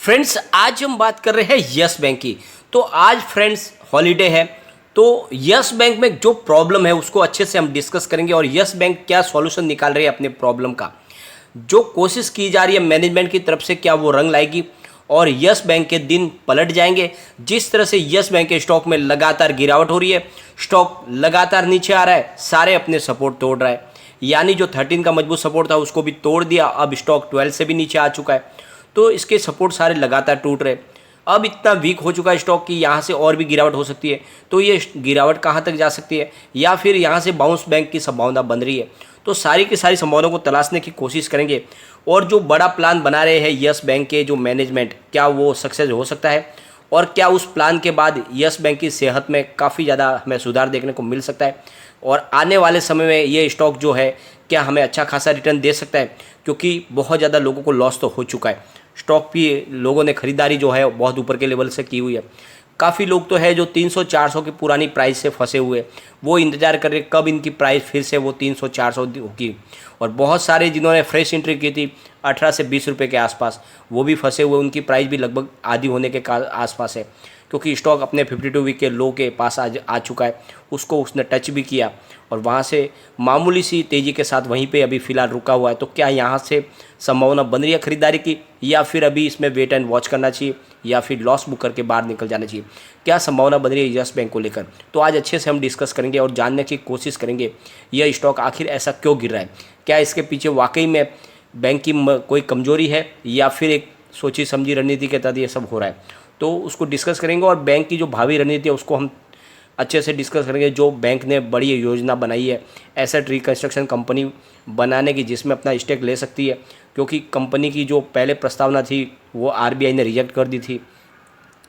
Friends, आज हम बात कर रहे हैं यस बैंक की। तो आज फ्रेंड्स हॉलीडे है, तो यस बैंक में जो प्रॉब्लम है उसको अच्छे से हम डिस्कस करेंगे और यस बैंक क्या सॉल्यूशन निकाल रही है अपने प्रॉब्लम का। जो कोशिश की जा रही है मैनेजमेंट की तरफ से, क्या वो रंग लाएगी और यस बैंक के दिन पलट जाएंगे। जिस तरह से यस बैंक के स्टॉक में लगातार गिरावट हो रही है, स्टॉक लगातार नीचे आ रहा है, सारे अपने सपोर्ट तोड़ रहा है। यानी जो 13 का मजबूत सपोर्ट था उसको भी तोड़ दिया, अब स्टॉक 12 से भी नीचे आ चुका है। तो इसके सपोर्ट सारे लगातार टूट रहे। अब इतना वीक हो चुका है स्टॉक कि यहाँ से और भी गिरावट हो सकती है। तो ये गिरावट कहाँ तक जा सकती है या फिर यहाँ से बाउंस बैंक की संभावना बन रही है। तो सारी की सारी संभावनाओं को तलाशने की कोशिश करेंगे और जो बड़ा प्लान बना रहे हैं यस बैंक के जो मैनेजमेंट, क्या वो सक्सेस हो सकता है और क्या उस प्लान के बाद यस बैंक की सेहत में काफ़ी ज़्यादा हमें सुधार देखने को मिल सकता है और आने वाले समय में ये स्टॉक जो है क्या हमें अच्छा खासा रिटर्न दे सकता है, क्योंकि बहुत ज़्यादा लोगों को लॉस तो हो चुका है। स्टॉक भी लोगों ने खरीदारी जो है बहुत ऊपर के लेवल से की हुई है। काफ़ी लोग तो है जो 300-400 की पुरानी प्राइस से फंसे हुए, वो इंतज़ार कर रहे कब इनकी प्राइस फिर से वो 300-400 होगी। और बहुत सारे जिन्होंने फ्रेश एंट्री की थी 18 से 20 रुपये के आसपास, वो भी फंसे हुए, उनकी प्राइस भी लगभग आधी होने के आसपास है, क्योंकि स्टॉक अपने 52 वीक के लो के पास आ चुका है। उसको उसने टच भी किया और वहाँ से मामूली सी तेज़ी के साथ वहीं पे अभी फ़िलहाल रुका हुआ है। तो क्या यहाँ से संभावना बन रही है खरीदारी की या फिर अभी इसमें वेट एंड वॉच करना चाहिए या फिर लॉस बुक करके बाहर निकल जाना चाहिए? क्या संभावना बन रही है यस बैंक को लेकर? तो आज अच्छे से हम डिस्कस करेंगे और जानने की कोशिश करेंगे यह स्टॉक आखिर ऐसा क्यों गिर रहा है। क्या इसके पीछे वाकई में बैंक की कोई कमजोरी है या फिर एक सोची समझी रणनीति के तहत ये सब हो रहा है? तो उसको डिस्कस करेंगे और बैंक की जो भावी रणनीति है उसको हम अच्छे से डिस्कस करेंगे। जो बैंक ने बड़ी योजना बनाई है एसेट रिकंस्ट्रक्शन कंपनी बनाने की, जिसमें अपना स्टेक ले सकती है, क्योंकि कंपनी की जो पहले प्रस्तावना थी वो आरबीआई ने रिजेक्ट कर दी थी।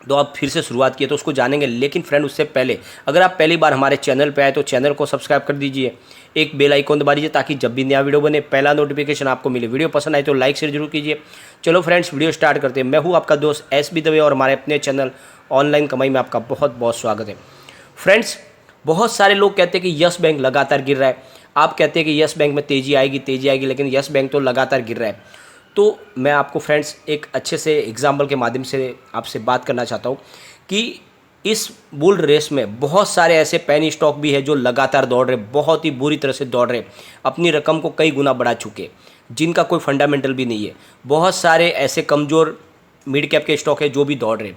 तो अब फिर से शुरुआत की है, तो उसको जानेंगे। लेकिन फ्रेंड, उससे पहले अगर आप पहली बार हमारे चैनल पे आए तो चैनल को सब्सक्राइब कर दीजिए, एक बेल आइकॉन दबा दीजिए ताकि जब भी नया वीडियो बने पहला नोटिफिकेशन आपको मिले। वीडियो पसंद आए तो लाइक शेयर जरूर कीजिए। चलो फ्रेंड्स, वीडियो स्टार्ट करते हैं। मैं हूँ आपका दोस्त एस बी दवे और हमारे अपने चैनल ऑनलाइन कमाई में आपका बहुत बहुत स्वागत है। फ्रेंड्स, बहुत सारे लोग कहते हैं कि यस बैंक लगातार गिर रहा है। आप कहते हैं कि यस बैंक में तेज़ी आएगी, लेकिन यस बैंक तो लगातार गिर रहा है। तो मैं आपको फ्रेंड्स एक अच्छे से एग्जाम्पल के माध्यम से आपसे बात करना चाहता हूँ कि इस बुल रेस में बहुत सारे ऐसे पेनी स्टॉक भी है जो लगातार दौड़ रहे, बहुत ही बुरी तरह से दौड़ रहे, अपनी रकम को कई गुना बढ़ा चुके, जिनका कोई फंडामेंटल भी नहीं है। बहुत सारे ऐसे कमज़ोर मिड कैप के स्टॉक है जो भी दौड़ रहे।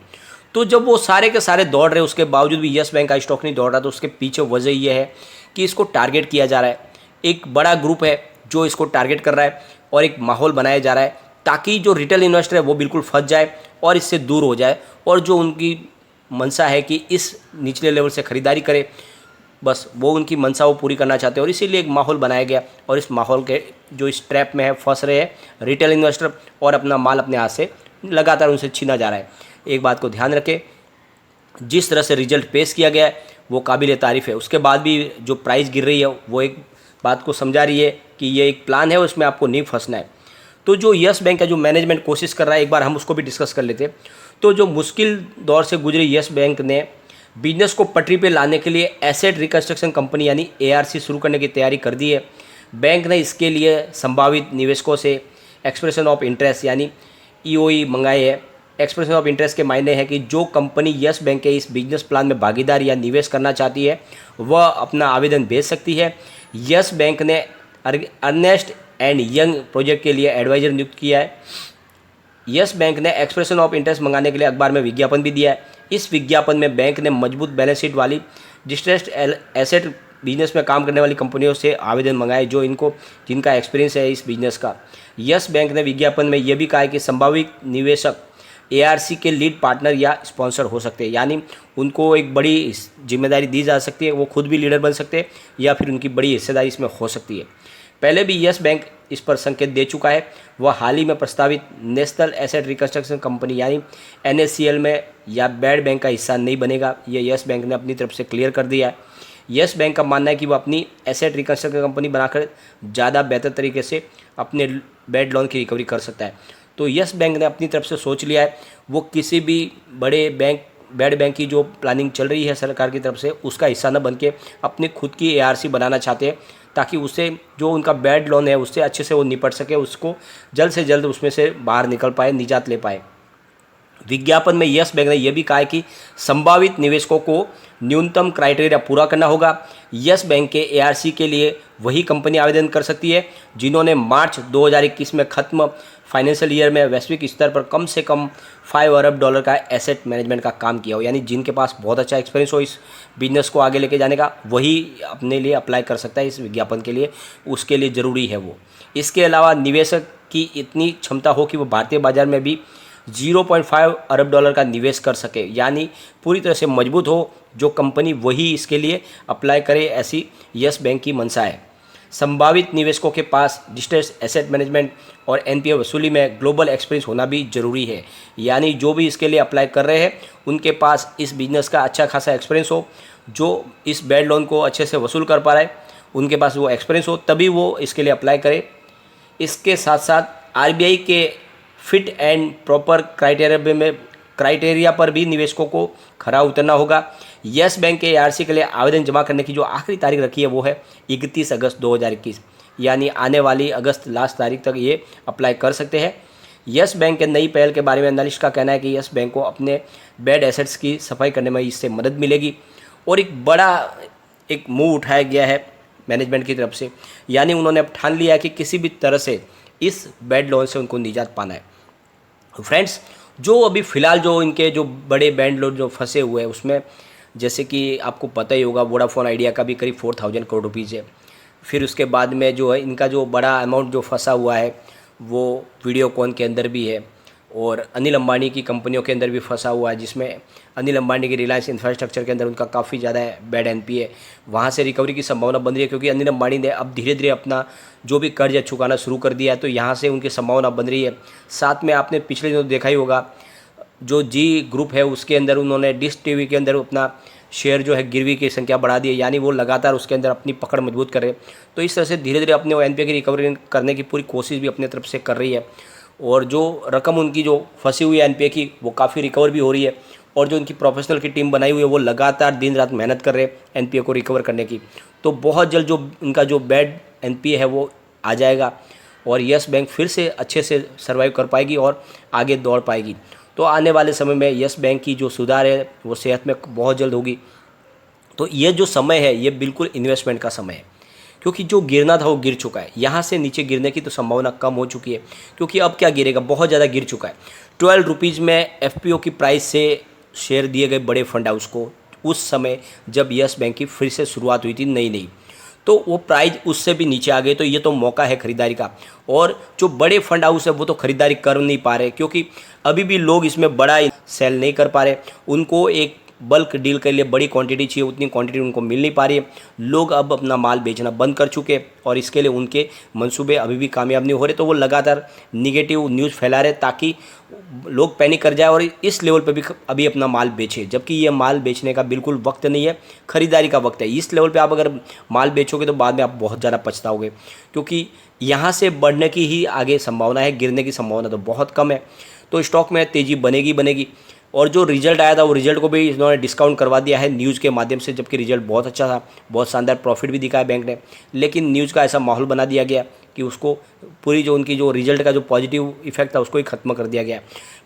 तो जब वो सारे के सारे दौड़ रहे उसके बावजूद भी यस बैंक का स्टॉक नहीं दौड़ रहा, तो उसके पीछे वजह यह है कि इसको टारगेट किया जा रहा है। एक बड़ा ग्रुप है जो इसको टारगेट कर रहा है और एक माहौल बनाया जा रहा है ताकि जो रिटेल इन्वेस्टर है वो बिल्कुल फंस जाए और इससे दूर हो जाए, और जो उनकी मंशा है कि इस निचले लेवल से ख़रीदारी करे, बस वो उनकी मंशा वो पूरी करना चाहते हैं। और इसीलिए एक माहौल बनाया गया और इस माहौल के जो इस ट्रैप में है फंस रहे हैं रिटेल इन्वेस्टर और अपना माल अपने हाथ से लगातार उनसे छीना जा रहा है। एक बात को ध्यान रखें, जिस तरह से रिजल्ट पेश किया गया है वो काबिल तारीफ़ है, उसके बाद भी जो प्राइस गिर रही है वो एक बात को समझा रही है कि ये एक प्लान है, उसमें आपको नहीं फंसना है। तो जो यस बैंक का जो मैनेजमेंट कोशिश कर रहा है, एक बार हम उसको भी डिस्कस कर लेते हैं। तो जो मुश्किल दौर से गुजरी यस बैंक ने बिजनेस को पटरी पे लाने के लिए एसेट रिकंस्ट्रक्शन कंपनी यानी एआरसी शुरू करने की तैयारी कर दी है। बैंक ने इसके लिए संभावित निवेशकों से एक्सप्रेशन ऑफ इंटरेस्ट यानी ईओई मंगाए है। एक्सप्रेशन ऑफ इंटरेस्ट के मायने हैं कि जो कंपनी यस बैंक के इस बिजनेस प्लान में भागीदार या निवेश करना चाहती है वह अपना आवेदन भेज सकती है। यस बैंक ने अर्नेस्ट एंड यंग प्रोजेक्ट के लिए एडवाइजर नियुक्त किया है। यस बैंक ने एक्सप्रेशन ऑफ इंटरेस्ट मंगाने के लिए अखबार में विज्ञापन भी दिया है। इस विज्ञापन में बैंक ने मजबूत बैलेंस शीट वाली डिस्ट्रेस्ड एसेट बिजनेस में काम करने वाली कंपनियों से आवेदन मंगाए जो जिनका एक्सपीरियंस है इस बिजनेस का। यस बैंक ने विज्ञापन में यह भी कहा है कि संभावित निवेशक एआरसी के लीड पार्टनर या स्पॉन्सर हो सकते हैं, यानी उनको एक बड़ी जिम्मेदारी दी जा सकती है, वो खुद भी लीडर बन सकते हैं या फिर उनकी बड़ी हिस्सेदारी इसमें हो सकती है। पहले भी यस बैंक इस पर संकेत दे चुका है। वह हाल ही में प्रस्तावित नेशनल एसेट रिकंस्ट्रक्शन कंपनी यानी एनएससीएल में या बैड बैंक का हिस्सा नहीं बनेगा, ये यस बैंक ने अपनी तरफ से क्लियर कर दिया है। यस बैंक का मानना है कि वह अपनी एसेट रिकंस्ट्रक्शन कंपनी बनाकर ज़्यादा बेहतर तरीके से अपने बैड लोन की रिकवरी कर सकता है। तो यस बैंक ने अपनी तरफ से सोच लिया है, वो किसी भी बड़े बैड बैंक की जो प्लानिंग चल रही है सरकार की तरफ से उसका हिस्सा न बन के अपनी खुद की एआरसी बनाना चाहते हैं, ताकि उससे जो उनका बैड लोन है उससे अच्छे से वो निपट सके, उसको जल्द से जल्द उसमें से बाहर निकल पाए, निजात ले पाए। विज्ञापन में यस बैंक ने यह भी कहा है कि संभावित निवेशकों को न्यूनतम क्राइटेरिया पूरा करना होगा। यस बैंक के एआरसी के लिए वही कंपनी आवेदन कर सकती है जिन्होंने मार्च 2021 में खत्म फाइनेंशियल ईयर में वैश्विक स्तर पर कम से कम 5 अरब डॉलर का एसेट मैनेजमेंट का काम किया हो, यानी जिनके पास बहुत अच्छा एक्सपीरियंस हो इस बिजनेस को आगे लेके जाने का, वही अपने लिए अप्लाई कर सकता है इस विज्ञापन के लिए, उसके लिए ज़रूरी है वो। इसके अलावा निवेशक की इतनी क्षमता हो कि वो भारतीय बाजार में भी 0.5 अरब डॉलर का निवेश कर सके, यानी पूरी तरह से मजबूत हो जो कंपनी, वही इसके लिए अप्लाई करे, ऐसी यस बैंक की मंशा है। संभावित निवेशकों के पास डिस्ट्रेस एसेट मैनेजमेंट और एनपीए वसूली में ग्लोबल एक्सपीरियंस होना भी ज़रूरी है, यानी जो भी इसके लिए अप्लाई कर रहे हैं उनके पास इस बिज़नेस का अच्छा खासा एक्सपीरियंस हो, जो इस बैड लोन को अच्छे से वसूल कर पा रहा है उनके पास वो एक्सपीरियंस हो, तभी वो इसके लिए अप्लाई करे। इसके साथ साथ आरबीआई के फिट एंड प्रॉपर क्राइटेरिया पर भी निवेशकों को खरा उतरना होगा। यस बैंक के एआरसी के लिए आवेदन जमा करने की जो आखिरी तारीख रखी है वो है 31 अगस्त 2021, यानी आने वाली अगस्त लास्ट तारीख तक ये अप्लाई कर सकते हैं। यस बैंक के नई पहल के बारे में एनालिस्ट का कहना है कि यस बैंक को अपने बैड एसेट्स की सफाई करने में इससे मदद मिलेगी और एक बड़ा मूव उठाया गया है मैनेजमेंट की तरफ से, यानी उन्होंने अब ठान लिया है कि किसी भी तरह से इस बैड लोन से उनको निजात पाना है। फ्रेंड्स, जो अभी फ़िलहाल जो इनके जो बड़े बैंड लोन जो फंसे हुए हैं उसमें जैसे कि आपको पता ही होगा वोडाफोन आइडिया का भी करीब 4000 करोड़ रुपीज़ है। फिर उसके बाद में जो है इनका जो बड़ा अमाउंट जो फंसा हुआ है वो वीडियोकॉन के अंदर भी है और अनिल अंबानी की कंपनियों के अंदर भी फंसा हुआ है, जिसमें अनिल अंबानी की रिलायंस इंफ्रास्ट्रक्चर के अंदर उनका काफ़ी ज़्यादा बैड एनपीए, वहाँ से रिकवरी की संभावना बन रही है क्योंकि अनिल अंबानी ने अब धीरे धीरे अपना जो भी कर्ज चुकाना शुरू कर दिया है, तो यहाँ से उनकी संभावना बन रही है। साथ में आपने पिछले दिनों देखा ही होगा जो जी ग्रुप है उसके अंदर उन्होंने डिश टीवी के अंदर अपना शेयर जो है गिरवी की संख्या बढ़ा दी है, यानी वो लगातार उसके अंदर अपनी पकड़ मजबूत कर रहे हैं। तो इस तरह से धीरे धीरे अपने एनपीए की रिकवरी करने की पूरी कोशिश भी अपनी तरफ से कर रही है और जो रकम उनकी जो फंसी हुई है एनपीए की वो काफ़ी रिकवर भी हो रही है और जो उनकी प्रोफेशनल की टीम बनाई हुई है वो लगातार दिन रात मेहनत कर रहे हैं एनपीए को रिकवर करने की। तो बहुत जल्द जो उनका जो बैड एनपीए है वो आ जाएगा और यस बैंक फिर से अच्छे से सर्वाइव कर पाएगी और आगे दौड़ पाएगी। तो आने वाले समय में यस बैंक की जो सुधार है वो सेहत में बहुत जल्द होगी। तो ये जो समय है ये बिल्कुल इन्वेस्टमेंट का समय है क्योंकि जो गिरना था वो गिर चुका है, यहाँ से नीचे गिरने की तो संभावना कम हो चुकी है क्योंकि अब क्या गिरेगा, बहुत ज़्यादा गिर चुका है। 12 रुपीज़ में एफपीओ की प्राइस से शेयर दिए गए बड़े फंड हाउस को उस समय जब यस बैंक की फिर से शुरुआत हुई थी नई, तो वो प्राइस उससे भी नीचे आ गए। तो ये तो मौका है खरीदारी का और जो बड़े फंड हाउस है वो तो खरीदारी कर नहीं पा रहे क्योंकि अभी भी लोग इसमें बड़ा सेल नहीं कर पा रहे, उनको एक बल्क डील के लिए बड़ी क्वांटिटी चाहिए, उतनी क्वांटिटी उनको मिल नहीं पा रही है। लोग अब अपना माल बेचना बंद कर चुके और इसके लिए उनके मंसूबे अभी भी कामयाब नहीं हो रहे, तो वो लगातार निगेटिव न्यूज़ फैला रहे ताकि लोग पैनिक कर जाए और इस लेवल पे भी अभी अपना माल बेचे, जबकि ये माल बेचने का बिल्कुल वक्त नहीं है, खरीदारी का वक्त है। इस लेवल पे आप अगर माल बेचोगे तो बाद में आप बहुत ज़्यादा पछताओगे क्योंकि यहाँ से बढ़ने की ही आगे संभावना है, गिरने की संभावना तो बहुत कम है। तो स्टॉक में तेज़ी बनेगी और जो रिजल्ट आया था वो रिजल्ट को भी इन्होंने डिस्काउंट करवा दिया है न्यूज़ के माध्यम से, जबकि रिजल्ट बहुत अच्छा था, बहुत शानदार प्रॉफिट भी दिखाया बैंक ने, लेकिन न्यूज़ का ऐसा माहौल बना दिया गया कि उसको पूरी जो उनकी जो रिजल्ट का जो पॉजिटिव इफेक्ट था उसको ही खत्म कर दिया गया।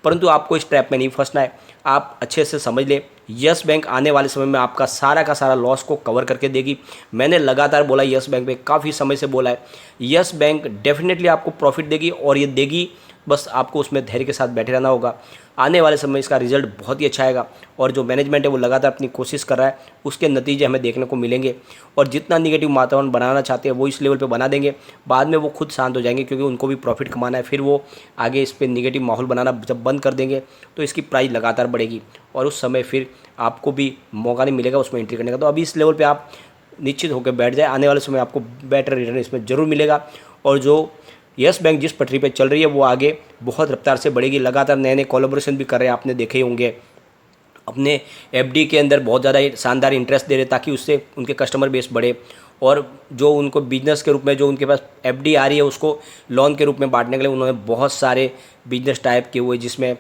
परंतु आपको इस ट्रैप में नहीं फंसना है, आप अच्छे से समझ ले यस बैंक आने वाले समय में आपका सारा का सारा लॉस को कवर करके देगी। मैंने लगातार बोला यस बैंक में, काफ़ी समय से बोला है यस बैंक डेफिनेटली आपको प्रॉफिट देगी और ये देगी, बस आपको उसमें धैर्य के साथ बैठे रहना होगा। आने वाले समय में इसका रिजल्ट बहुत ही अच्छा आएगा और जो मैनेजमेंट है वो लगातार अपनी कोशिश कर रहा है, उसके नतीजे हमें देखने को मिलेंगे और जितना निगेटिव वातावरण बनाना चाहते हैं वो इस लेवल पे बना देंगे, बाद में वो खुद शांत हो जाएंगे क्योंकि उनको भी प्रॉफिट कमाना है। फिर वो आगे इस पर निगेटिव माहौल बनाना जब बंद कर देंगे तो इसकी प्राइस लगातार बढ़ेगी और उस समय फिर आपको भी मौका नहीं मिलेगा उसमें एंट्री करने का। तो अभी इस लेवल पर आप निश्चित होकर बैठ जाए, आने वाले समय आपको बेटर रिटर्न इसमें ज़रूर मिलेगा और जो यस बैंक जिस पटरी पे चल रही है वो आगे बहुत रफ्तार से बढ़ेगी। लगातार नए नए कोलैबोरेशन भी कर रहे हैं, आपने देखे ही होंगे, अपने एफडी के अंदर बहुत ज़्यादा शानदार इंटरेस्ट दे रहे ताकि उससे उनके कस्टमर बेस बढ़े और जो उनको बिजनेस के रूप में जो उनके पास एफडी आ रही है उसको लोन के रूप में बांटने के लिए उन्होंने बहुत सारे बिजनेस टाइप किए हुए, जिसमें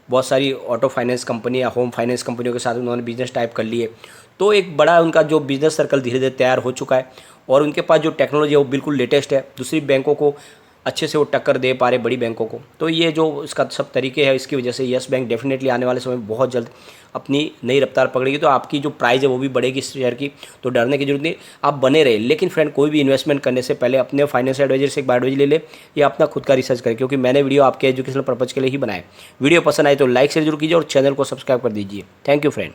बहुत सारी ऑटो फाइनेंस कंपनी या होम फाइनेंस कंपनियों के साथ उन्होंने बिजनेस टाइप कर लिए। तो एक बड़ा उनका जो बिजनेस सर्कल धीरे धीरे तैयार हो चुका है और उनके पास जो टेक्नोलॉजी है वो बिल्कुल लेटेस्ट है, दूसरी बैंकों को अच्छे से वो टक्कर दे पा रहे बड़ी बैंकों को। तो ये जो इसका सब तरीके हैं, इसकी वजह से यस बैंक डेफिनेटली आने वाले समय में बहुत जल्द अपनी नई रफ्तार पकड़ेगी। तो आपकी जो प्राइस है वो भी बढ़ेगी इस शेयर की, तो डरने की जरूरत नहीं, आप बने रहे। लेकिन फ्रेंड, कोई भी इन्वेस्टमेंट करने से पहले अपने फाइनेंशियल एडवाइजर से एक बार एडवाइज ले ले या अपना खुद का रिसर्च करें, क्योंकि मैंने वीडियो आपके एजुकेशनल पर्पज़ के लिए ही बनाया। वीडियो पसंद आए तो लाइक शेयर जरूर कीजिए और चैनल को सब्सक्राइब कर दीजिए। Thank you friend.